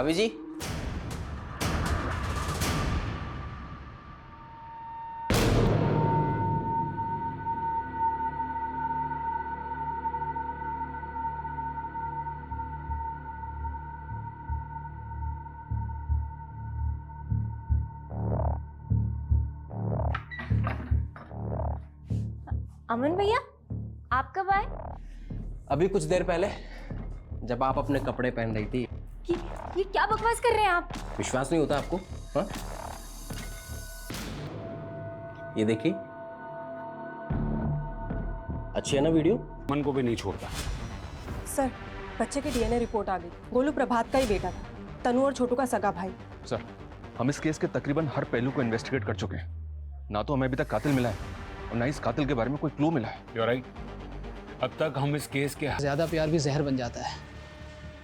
भाभी जी, अमन भैया, आप कब आए? अभी कुछ देर पहले, जब आप अपने कपड़े पहन रही थी। ये क्या बकवास कर रहे हैं आप? विश्वास नहीं होता आपको? हाँ, ये देखिए, अच्छी है ना वीडियो? मन को भी नहीं छोड़ता। सर, बच्चे की डीएनए रिपोर्ट आ गई। गोलू प्रभात का ही बेटा था, तनु और छोटू का सगा भाई। सर, हम इस केस के तकरीबन हर पहलू को इन्वेस्टिगेट कर चुके हैं। ना तो हमें अभी तक कातिल मिला है और ना इस कातिल के बारे में कोई क्लू मिला है। You're right. अब तक हम इस केस के ज्यादा प्यार भी जहर बन जाता है।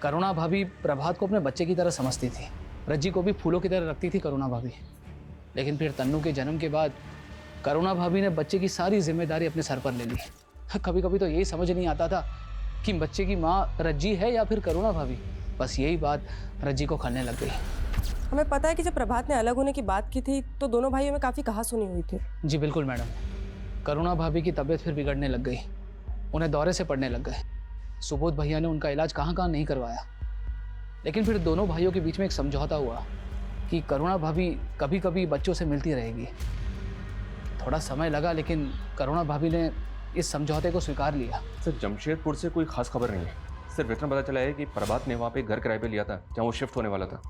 करुणा भाभी प्रभात को अपने बच्चे की तरह समझती थी, रज्जी को भी फूलों की तरह रखती थी करुणा भाभी। लेकिन फिर तन्नू के जन्म के बाद करुणा भाभी ने बच्चे की सारी जिम्मेदारी अपने सर पर ले ली। कभी कभी तो यही समझ नहीं आता था कि बच्चे की माँ रज्जी है या फिर करुणा भाभी। बस यही बात रज्जी को खलने लग गई। हमें पता है कि जब प्रभात ने अलग होने की बात की थी तो दोनों भाइयों में काफ़ी कहासुनी हुई थी। जी बिल्कुल मैडम, करुणा भाभी की तबीयत फिर बिगड़ने लग गई, उन्हें दौरे से पड़ने लग गए। सुबोध भैया ने उनका इलाज कहाँ कहाँ नहीं करवाया। लेकिन फिर दोनों भाइयों के बीच में एक समझौता हुआ कि करुणा भाभी कभी कभी बच्चों से मिलती रहेगी। थोड़ा समय लगा, लेकिन करुणा भाभी ने इस समझौते को स्वीकार लिया। सर, जमशेदपुर से कोई खास खबर नहीं है। सिर्फ इतना पता चला है कि प्रभात ने वहाँ पे घर किराए पे लिया था जहाँ वो शिफ्ट होने वाला था।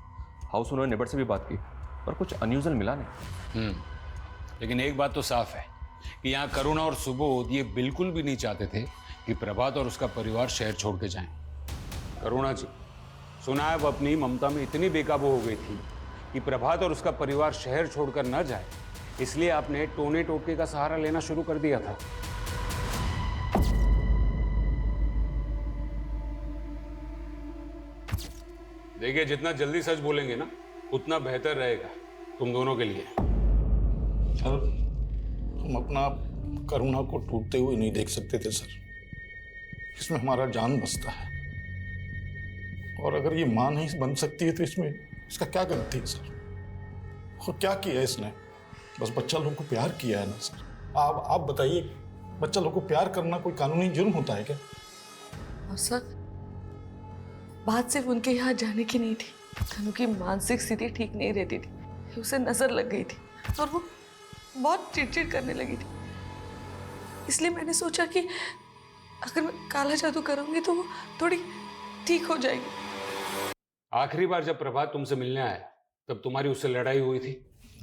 हाउस ओनर नेबर से भी बात की पर कुछ अनयूजुअल मिला नहीं। लेकिन एक बात तो साफ है कि यहाँ करुणा और सुबोध ये बिल्कुल भी नहीं चाहते थे कि प्रभात और उसका परिवार शहर छोड़ के जाएं। करुणा जी, सुना है वो अपनी ममता में इतनी बेकाबू हो गई थी कि प्रभात और उसका परिवार शहर छोड़कर न जाए, इसलिए आपने टोने टोटके का सहारा लेना शुरू कर दिया था। देखिए, जितना जल्दी सच बोलेंगे ना उतना बेहतर रहेगा तुम दोनों के लिए। सर, हम अपना करुणा को टूटते हुए नहीं देख सकते थे सर। इसमें हमारा जान बसता है, और अगर ये मां नहीं बन सकती है तो इसमें इसका क्या गलती है सर? और क्या किया है इसने? बस बच्चा लोगों को प्यार किया है ना सर। आप बताइए, बच्चा लोगों को प्यार करना कोई कानूनी जुर्म होता है क्या? और सर, बात सिर्फ उनके यहाँ जाने की नहीं थी। तनु की मानसिक स्थिति ठीक नहीं रहती थी, उसे नजर लग गई थी और वो बहुत चिड़चिड़ करने लगी थी। इसलिए मैंने सोचा कि अगर मैं काला जादू करूंगी तो वो थोड़ी ठीक हो जाएगी। आखिरी बार जब प्रभात तुमसे मिलने आया तब तुम्हारी उससे लड़ाई हुई थी?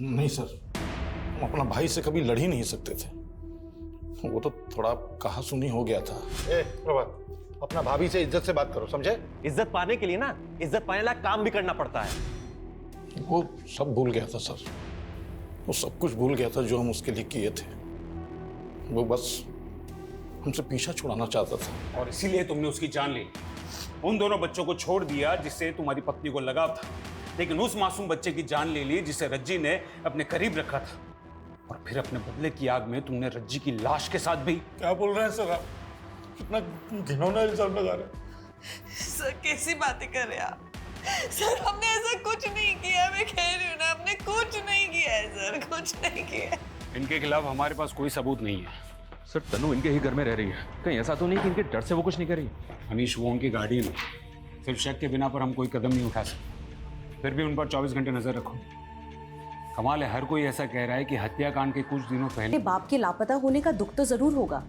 नहीं सर, हम अपना भाई से कभी लड़ ही नहीं सकते थे। वो तो थोड़ा कहासुनी हो गया था। प्रभात, अपना भाभी से इज्जत से बात करो, समझे? इज्जत पाने के लिए ना, इज्जत पाने लायक काम भी करना पड़ता है। वो सब भूल गया था सर, वो सब कुछ भूल गया था जो हम उसके लिए किए थे। वो बस हमसे पीछा छुड़ाना चाहता था। और इसीलिए तुमने उसकी जान ली। उन दोनों बच्चों को छोड़ दिया जिससे तुम्हारी पत्नी को लगाव था, लेकिन उस मासूम बच्चे की जान ले ली जिसे रज्जी ने अपने करीब रखा था। और फिर अपने बदले की आग में तुमने रज्जी की लाश के साथ भी। क्या बोल रहे हैं सर आप? कितना घिनौना इल्जाम लगा रहे हैं। सर, कैसी बातें कर रहे हैं आप? सर, हमने ऐसा कुछ नहीं किया। मैं कह रही हूँ ना, हमने कुछ नहीं किया है सर, कुछ नहीं किया है। इनके खिलाफ हमारे पास कोई सबूत नहीं है। सर, तनु इनके ही घर में रह रही है, कहीं ऐसा तो नहीं कि इनके डर से वो कुछ नहीं कर रही? अनीश, वो उनकी गाड़ी में, सिर्फ शक के बिना पर हम कोई कदम नहीं उठा सकते। फिर भी उन पर 24 घंटे नजर रखो। कमाल है, हर कोई ऐसा कह रहा है कि हत्याकांड के कुछ दिनों पहले बाप के लापता होने का दुख तो जरूर होगा,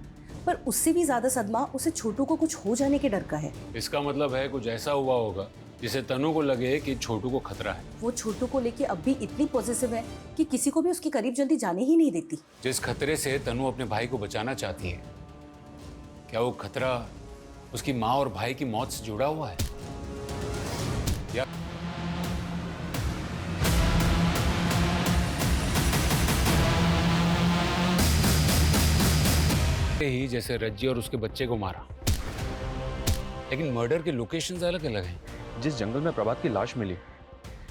पर उससे भी ज्यादा सदमा उसे छोटू को कुछ हो जाने के डर का है। इसका मतलब है कुछ ऐसा हुआ होगा जिसे तनु को लगे कि छोटू को खतरा है। वो छोटू को लेके अब भी इतनी पॉजिटिव है कि किसी को भी उसके करीब जल्दी जाने ही नहीं देती। जिस खतरे से तनु अपने भाई को बचाना चाहती है, क्या वो खतरा उसकी माँ और भाई की मौत से जुड़ा हुआ है? या ही जैसे रज्जी और उसके बच्चे को मारा, लेकिन मर्डर के लोकेशंस अलग अलग हैं। जिस जंगल में प्रभात की लाश मिली,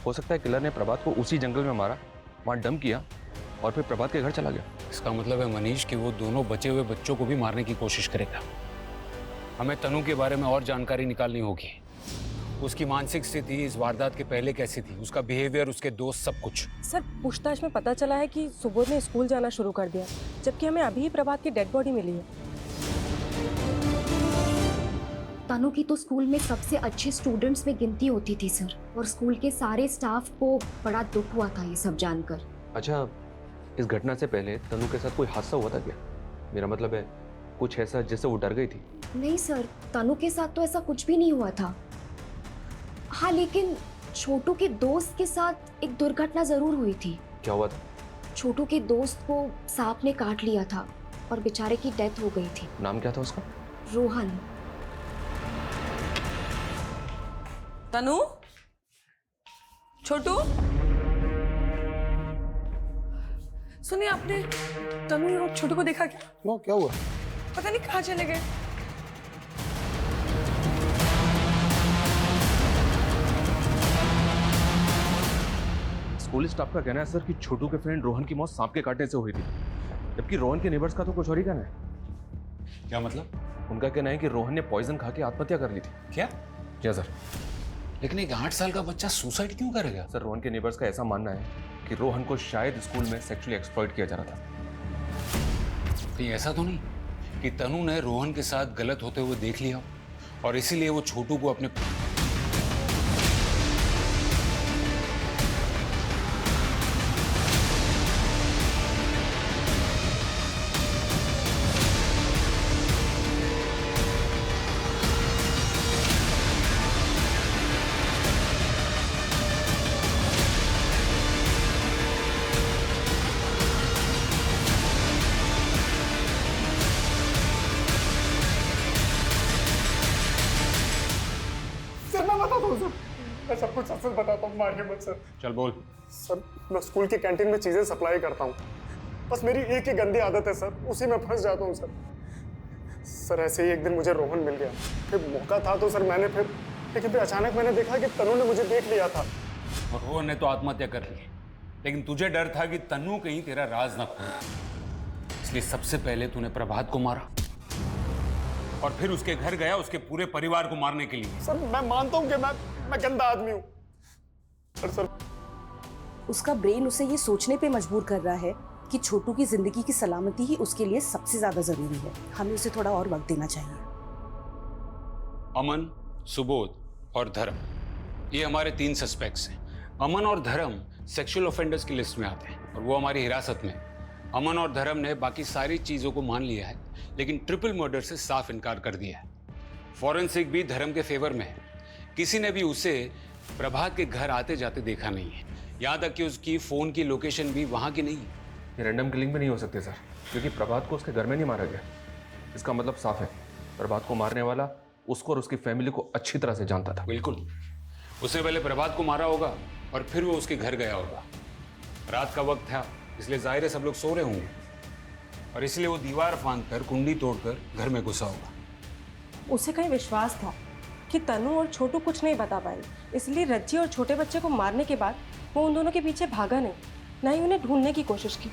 हो सकता है किलर ने प्रभात को उसी जंगल में मारा, वहां डंप किया और फिर प्रभात के घर चला गया। इसका मतलब है मनीष कि वो दोनों बचे हुए बच्चों को भी मारने की कोशिश करेगा। हमें तनु के बारे में और जानकारी निकालनी होगी। उसकी मानसिक स्थिति इस वारदात के पहले कैसी थी, उसका बिहेवियर, उसके दोस्त, सब कुछ। सर पूछताछ में पता चला है कि सुबोध ने स्कूल जाना शुरू कर दिया, जबकि हमें अभी ही प्रभात की डेड बॉडी मिली है। तनु की तो स्कूल में सबसे अच्छे स्टूडेंट्स में गिनती होती थी सर, और स्कूल के सारे स्टाफ को बड़ा दुख हुआ था ये सब जानकर। अच्छा, इस घटना से पहले तनु के साथ कोई हादसा हुआ था क्या? मेरा मतलब है कुछ ऐसा जिससे वो डर गई थी। नहीं सर, तनु के साथ तो ऐसा कुछ भी नहीं हुआ था। हाँ, लेकिन छोटू के दोस्त के साथ एक दुर्घटना जरूर हुई थी। क्या हुआ था? छोटू के दोस्त को सांप ने काट लिया था और बेचारे की डेथ हो गई थी। नाम क्या था उसका? रोहन। तनु, छोटू, सुनिए, आपने तनु और छोटू को देखा क्या? क्यों, क्या हुआ? पता नहीं कहाँ चले गए। स्कूल स्टाफ का कहना है सर कि छोटू के फ्रेंड रोहन की मौत सांप के काटने से हुई थी, जबकि रोहन के नेबर्स का तो कुछ और ही कहना है। क्या मतलब? उनका कहना है कि रोहन ने पॉइजन खा के आत्महत्या कर ली थी। क्या? क्या सर? लेकिन एक 8 साल का बच्चा सुसाइड क्यों करेगा? सर, रोहन के नेबर्स का ऐसा मानना है कि रोहन को शायद स्कूल में सेक्सुअली एक्सप्लॉइट किया जा रहा था। कहीं ऐसा तो नहीं कि तनु ने रोहन के साथ गलत होते हुए देख लिया और इसीलिए वो छोटू को अपने मैं सब कुछ सच बताता हूँ, मारिए मत सर। चल बोल। सर, मैं स्कूल की कैंटीन में चीजें सप्लाई करता हूँ, बस मेरी एक ही गंदी आदत है सर, उसी में फंस जाता हूँ सर। सर ऐसे ही एक दिन मुझे रोहन मिल गया, फिर मौका था तो सर मैंने लेकिन फिर अचानक मैंने देखा कि तनु ने मुझे देख लिया था। और रोहन ने तो आत्महत्या कर ली, लेकिन तुझे डर था कि तनु कहीं तेरा राज ना खोले, इसलिए सबसे पहले तूने प्रभात को मारा और फिर उसके घर गया उसके पूरे परिवार को मारने के लिए। सर मैं मानता हूँ कि मैं गंदा आदमी हूँ, पर सर उसका ब्रेन उसे ये सोचने पे मजबूर कर रहा है कि छोटू की जिंदगी की सलामती ही उसके लिए सबसे ज्यादा जरूरी है। हमें उसे थोड़ा और वक्त देना चाहिए। अमन, सुबोध और धर्म, ये हमारे 3 सस्पेक्ट्स हैं। अमन और धर्म सेक्सुअल ऑफेंडर्स की लिस्ट में आते हैं और वो हमारी हिरासत में। अमन और धर्म ने बाकी सारी चीजों को मान लिया है, लेकिन ट्रिपल मर्डर से साफ इनकार कर दिया है। फॉरेंसिक भी धर्म के फेवर में है। किसी ने भी उसे प्रभात के घर आते जाते देखा नहीं है, यहाँ तक कि उसकी फोन की लोकेशन भी वहाँ की नहीं है। ये रैंडम किलिंग भी नहीं हो सकती सर, क्योंकि प्रभात को उसके घर में नहीं मारा गया। इसका मतलब साफ है, प्रभात को मारने वाला उसको और उसकी फैमिली को अच्छी तरह से जानता था। बिल्कुल, उसने पहले प्रभात को मारा होगा और फिर वो उसके घर गया होगा। रात का वक्त था, इसलिए जाहिर है सब लोग सो रहे होंगे और इसलिए वो दीवार फांदकर कुंडी तोड़कर घर में घुसा होगा। उसे कहीं विश्वास था कि तनु और छोटू कुछ नहीं बता पाएंगे, इसलिए रज्जी और छोटे बच्चे को मारने के बाद वो उन दोनों के पीछे भागा नहीं, ना ही उन्हें ढूंढने की कोशिश की,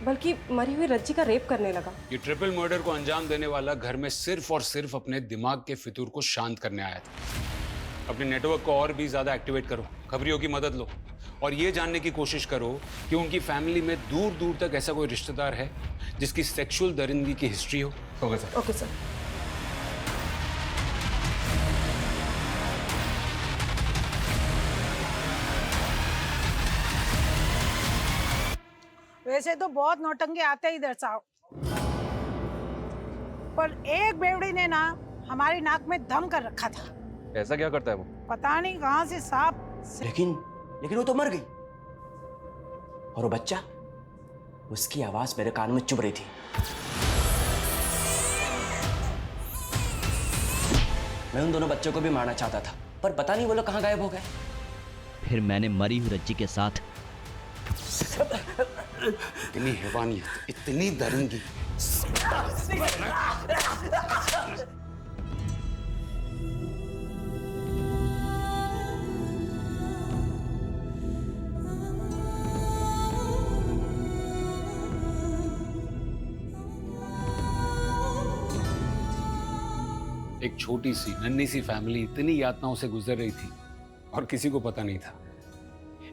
बल्कि मरी हुई रज्जी का रेप करने लगा। ये ट्रिपल मर्डर को अंजाम देने वाला घर में सिर्फ और सिर्फ अपने दिमाग के फितूर को शांत करने आया था। अपने नेटवर्क को और भी ज्यादा एक्टिवेट करो, खबरियों की मदद लो और ये जानने की कोशिश करो कि उनकी फैमिली में दूर दूर तक ऐसा कोई रिश्तेदार है जिसकी सेक्सुअल दरिंदगी की हिस्ट्री हो। Okay sir. Okay sir. वैसे तो बहुत नौटंकी आते ही दर्शाओ, पर एक बेवड़ी ने ना हमारी नाक में दम कर रखा था। ऐसा क्या करता है वो? पता नहीं कहां से सांप लेकिन वो तो मर गई और वो बच्चा, उसकी आवाज मेरे कान में चुभ रही थी। मैं उन दोनों बच्चों को भी मारना चाहता था, पर पता नहीं वो लोग कहाँ गायब हो गए। फिर मैंने मरी हुई रज्जी के साथ इतनी हैवानियत, इतनी दरिंदगी। एक छोटी सी नन्ही सी फैमिली इतनी यातनाओं से गुजर रही थी और किसी को पता नहीं था।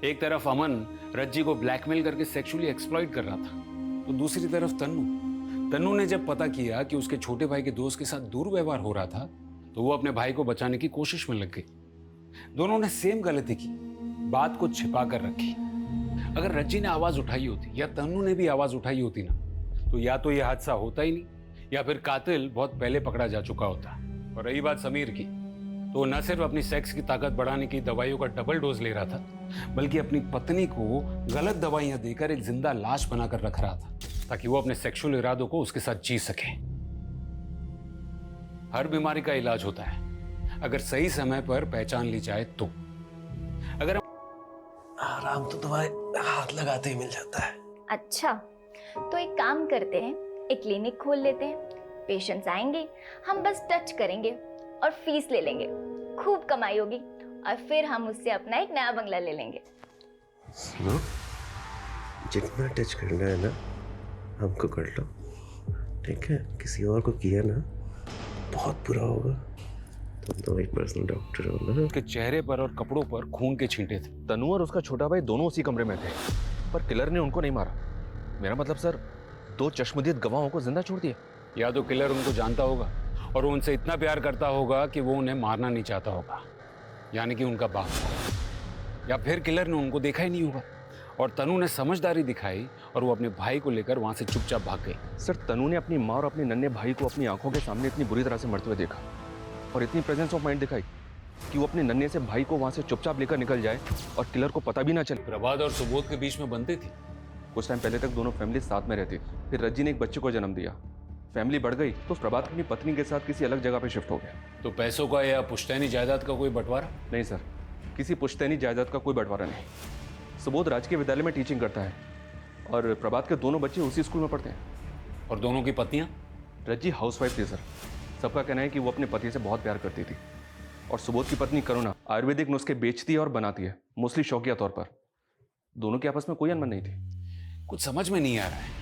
एक तरफ अमन रज्जी को ब्लैकमेल करके सेक्सुअली एक्सप्लॉइट कर रहा था, तो दूसरी तरफ तन्नू ने जब पता किया कि उसके छोटे भाई के दोस्त के साथ दुर्व्यवहार हो रहा था, तो वो अपने भाई को बचाने की कोशिश में लग गई। दोनों ने सेम गलती की, बात को छिपा कर रखी। अगर रज्जी ने आवाज उठाई होती या तन्नू ने भी आवाज उठाई होती ना, तो या तो ये हादसा होता ही नहीं, या फिर कातिल बहुत पहले पकड़ा जा चुका होता। और रही बात समीर की, तो वो न सिर्फ अपनी सेक्स की ताकत बढ़ाने की दवाइयों का डबल डोज ले रहा था, बल्कि अपनी पत्नी को गलत दवाइयां देकर एक जिंदा लाश बनाकर रख रहा था, ताकि वो अपने सेक्सुअल इरादों को उसके साथ जी सके। हर बीमारी का इलाज होता है, अगर सही समय पर पहचान ली जाए तो। अगर आराम तो दवाई हाथ लगाते ही मिल जाता है। अच्छा, तो एक काम करते हैं, एक क्लिनिक खोल लेते हैं। पेशेंट्स आएंगे, हम बस टच करेंगे और फीस ले लेंगे, खूब कमाई होगी, और फिर हम उससे अपना एक नया बंगला ले लेंगे। सुनो, जितना टच करना है ना हमको कर लो, ठीक है? किसी और को किया ना बहुत बुरा होगा। तुम तो एक पर्सनल डॉक्टर हो ना। उसके चेहरे पर और कपड़ों पर खून के छींटे थे। तनु और उसका छोटा भाई दोनों उसी कमरे में थे, पर किलर ने उनको नहीं मारा। मेरा मतलब सर, 2 चश्मदीद गवाहों को जिंदा छोड़ दिया। या तो किलर उनको जानता होगा और वो उनसे इतना प्यार करता होगा कि वो उन्हें मारना नहीं चाहता होगा, यानी कि उनका बाप। या फिर किलर ने उनको देखा ही नहीं होगा और तनु ने समझदारी दिखाई और वो अपने भाई को लेकर वहां से चुपचाप भाग गई। सर, तनु ने अपनी माँ और अपने नन्हे भाई को अपनी आंखों के सामने इतनी बुरी तरह से मरते हुए देखा और इतनी प्रेजेंस ऑफ माइंड दिखाई कि वो अपने नन्हे से भाई को वहां से चुपचाप लेकर निकल जाए और किलर को पता भी ना चले। प्रभात और सुबोध के बीच में बनती थी। कुछ टाइम पहले तक दोनों फैमिली साथ में रहती थी, फिर रज्जी ने एक बच्चे को जन्म दिया, फैमिली बढ़ गई, तो प्रभात अपनी पत्नी के साथ किसी अलग जगह पे शिफ्ट हो गया। तो पैसों का या पुश्तैनी जायदाद का कोई बंटवारा? नहीं सर, किसी पुश्तैनी जायदाद का कोई बंटवारा नहीं। सुबोध राजकीय विद्यालय में टीचिंग करता है और प्रभात के दोनों बच्चे उसी स्कूल में पढ़ते हैं। और दोनों की पत्नियां? रज्जी हाउसवाइफ थी सर। सबका कहना है कि वो अपने पति से बहुत प्यार करती थी। और सुबोध की पत्नी करुणा आयुर्वेदिक नुस्खे बेचती है और बनाती है, मोस्टली शौकिया तौर पर। दोनों के आपस में कोई अनबन नहीं थी। कुछ समझ में नहीं आ रहा है।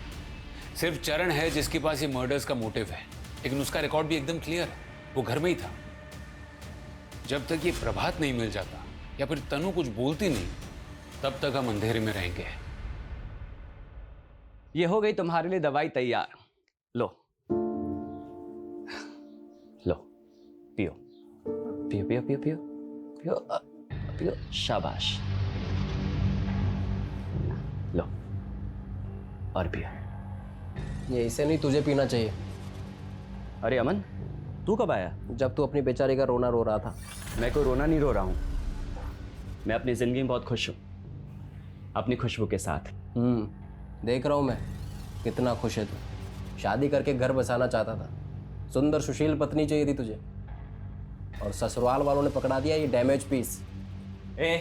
सिर्फ चरण है जिसके पास ये मर्डर्स का मोटिव है, लेकिन उसका रिकॉर्ड भी एकदम क्लियर है, वो घर में ही था। जब तक ये प्रभात नहीं मिल जाता या फिर तनु कुछ बोलती नहीं, तब तक हम अंधेरे में रहेंगे। ये हो गई तुम्हारे लिए दवाई तैयार। लो लो, पियो पियो पियो पियो पियो पियो पियो, शाबाश। लो और पियो। ये इसे नहीं, तुझे पीना चाहिए। अरे अमन, तू कब आया? जब तू अपनी बेचारी का रोना रो रहा था। मैं कोई रोना नहीं रो रहा हूं, मैं अपनी जिंदगी में बहुत खुश हूं, अपनी खुशबू के साथ। देख रहा हूं मैं कितना खुश है तू। शादी करके घर बसाना चाहता था, सुंदर सुशील पत्नी चाहिए थी तुझे, और ससुराल वालों ने पकड़ा दिया ये डैमेज पीस। ए,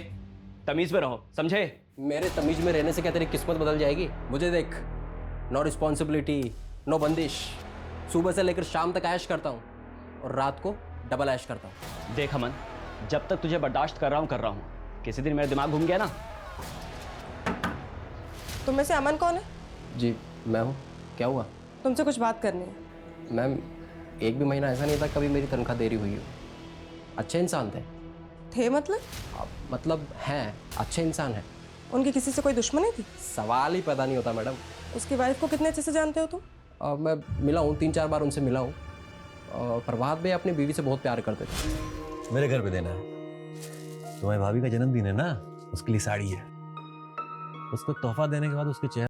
तमीज में रहो, समझे? मेरे तमीज में रहने से क्या तेरी किस्मत बदल जाएगी? मुझे देख, नो रिस्पॉन्सिबिलिटी, नो बंदिश। सुबह से लेकर शाम तक ऐश करता हूँ और रात को डबल ऐश करता हूँ। देख अमन, जब तक तुझे बर्दाश्त कर रहा हूँ, किसी दिन मेरा दिमाग घूम गया ना। तुम में से अमन कौन है? जी मैं हूँ। क्या हुआ? तुमसे कुछ बात करनी है। मैम, एक भी महीना ऐसा नहीं था कभी मेरी तनख्वाह देरी हुई हो। अच्छे इंसान थे। मतलब हैं, अच्छे इंसान हैं। उनकी किसी से कोई दुश्मनी थी? सवाल ही पैदा नहीं होता मैडम। उसकी वाइफ को कितने अच्छे से जानते हो तुम? मैं मिला हूँ, 3-4 बार उनसे मिला हूँ। प्रभात भाई अपनी बीवी से बहुत प्यार करते थे। मेरे घर पे देना है। तुम्हारी भाभी का जन्मदिन है ना, उसके लिए साड़ी है। उसको तोहफा देने के बाद उसके चेहरे